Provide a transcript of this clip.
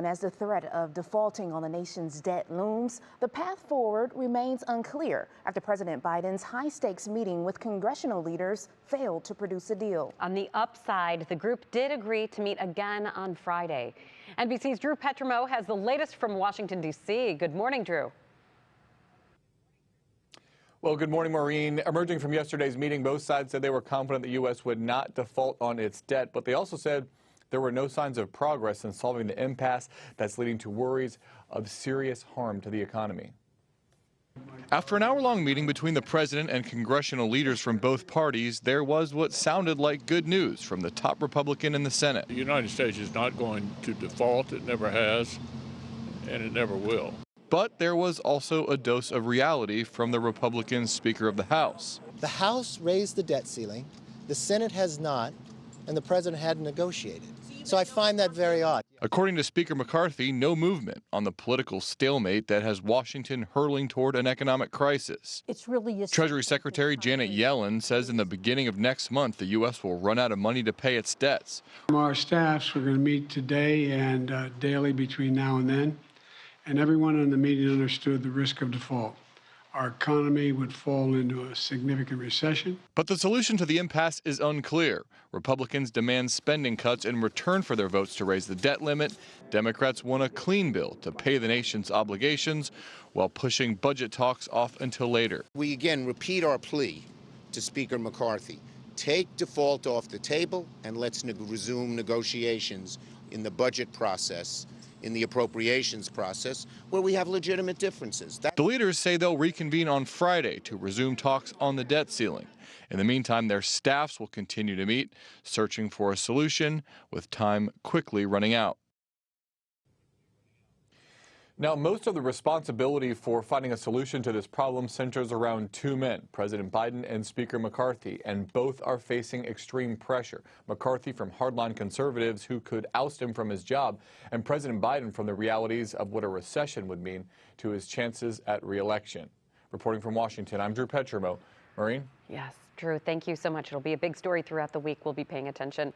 And as the threat of defaulting on the nation's debt looms, the path forward remains unclear after President Biden's high-stakes meeting with congressional leaders failed to produce a deal. On the upside, the group did agree to meet again on Friday. NBC's Drew Petrimo has the latest from Washington, D.C. Good morning, Drew. Well, good morning, Maureen. Emerging from yesterday's meeting, both sides said they were confident the U.S. would not default on its debt, but they also said there were no signs of progress in solving the impasse that's leading to worries of serious harm to the economy. After an hour-long meeting between the president and congressional leaders from both parties, there was what sounded like good news from the top Republican in the Senate. The United States is not going to default. It never has, and it never will. But there was also a dose of reality from the Republican Speaker of the House. The House raised the debt ceiling, the Senate has not, and the president hadn't negotiated. So I find that very odd. According to Speaker McCarthy, no movement on the political stalemate that has Washington hurtling toward an economic crisis. It's really Treasury Secretary Janet Yellen says in the beginning of next month, the U.S. will run out of money to pay its debts. Our staffs are going to meet today and daily between now and then, and everyone in the meeting understood the risk of default. Our economy would fall into a significant recession. But the solution to the impasse is unclear. Republicans demand spending cuts in return for their votes to raise the debt limit. Democrats want a clean bill to pay the nation's obligations while pushing budget talks off until later. We again repeat our plea to Speaker McCarthy. Take default off the table and let's resume negotiations in the budget process, in the appropriations process, where we have legitimate differences. The leaders say they'll reconvene on Friday to resume talks on the debt ceiling. In the meantime, their staffs will continue to meet, searching for a solution, with time quickly running out. Now, most of the responsibility for finding a solution to this problem centers around two men, President Biden and Speaker McCarthy, and both are facing extreme pressure. McCarthy from hardline conservatives who could oust him from his job, and President Biden from the realities of what a recession would mean to his chances at re-election. Reporting from Washington, I'm Drew Petrimo. Maureen? Yes, Drew, thank you so much. It'll be a big story throughout the week. We'll be paying attention.